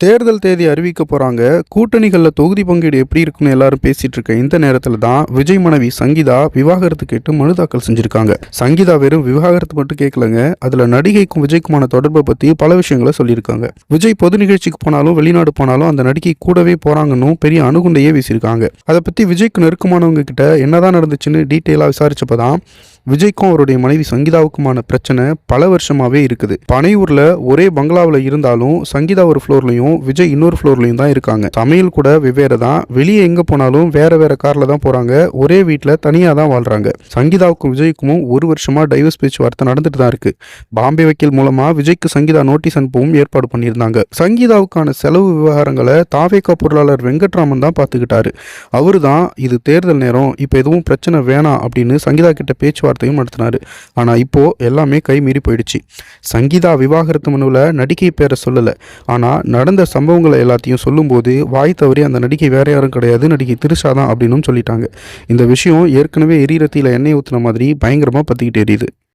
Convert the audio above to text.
தேர்தல் தேதி அறிவிக்க போறாங்க. கூட்டணிகள்ல தொகுதி பங்கீடு எப்படி இருக்குன்னு எல்லாரும் பேசிட்டு இருக்க இந்த நேரத்துல தான் விஜய் மனைவி சங்கீதா விவாகரத்து கேட்டு மனு தாக்கல் செஞ்சிருக்காங்க. சங்கீதா வெறும் விவாகரத்து மட்டும் கேட்கலங்க, அதுல நடிகைக்கும் விஜய்க்குமான தொடர்பை பத்தி பல விஷயங்களை சொல்லியிருக்காங்க. விஜய் பொது நிகழ்ச்சிக்கு போனாலும் வெளிநாடு போனாலும் அந்த நடிகை கூடவே போறாங்கன்னு பெரிய அணுகுண்டையே வீசியிருக்காங்க. அதை பத்தி விஜய்க்கு நெருக்கமானவங்க கிட்ட என்னதான் நடந்துச்சுன்னு டீட்டெயிலா விசாரிச்சப்பதான் விஜய்க்கும் அவருடைய மனைவி சங்கீதாவுக்குமான பிரச்சனை பல வருஷமாவே இருக்குது. பனையூர்ல ஒரே பங்களாவில் இருந்தாலும் சங்கீதா ஒரு ஃப்ளோர்லையும் விஜய் இன்னொரு ஃப்ளோர்லையும் தான் இருக்காங்க. சமையல் கூட வெவ்வேறு தான். வெளியே எங்க போனாலும் வேற வேற கார்ல தான் போறாங்க. ஒரே வீட்டில் தனியா தான் வாழ்றாங்க. சங்கீதாவுக்கும் விஜய்க்கும் ஒரு வருஷமா டைவர்ஸ் பேச்சுவார்த்தை நடந்துட்டு தான் இருக்கு. பாம்பே வக்கீல் மூலமா விஜய்க்கு சங்கீதா நோட்டீஸ் அனுப்பவும் ஏற்பாடு பண்ணியிருந்தாங்க. சங்கீதாவுக்கான செலவு விவகாரங்களை தாவேகா பொருளாளர் வெங்கட்ராமன் தான் பார்த்துக்கிட்டாரு. அவரு தான் இது தேர்தல் நேரம், இப்போ எதுவும் பிரச்சனை வேணாம் அப்படின்னு சங்கீதா கிட்ட பேச்சுவார்த்தையும் நடத்தினாரு. ஆனா இப்போ எல்லாமே கை மீறி போயிடுச்சு. சங்கீதா விவாகரத்து மனுவில் நடிகை பேரை சொல்லல, ஆனா நடந்த சம்பவங்களை எல்லாத்தையும் சொல்லும்போது வாய் தவறி அந்த நடிகை வேற யாரும் கிடையாது, நடிகை திரிஷா தான் அப்படின்னு சொல்லிட்டாங்க. இந்த விஷயம் ஏற்கனவே எரியிறத்தில எண்ணெய் ஊத்துன மாதிரி பயங்கரமா பத்திக்கிட்டு எரியுது.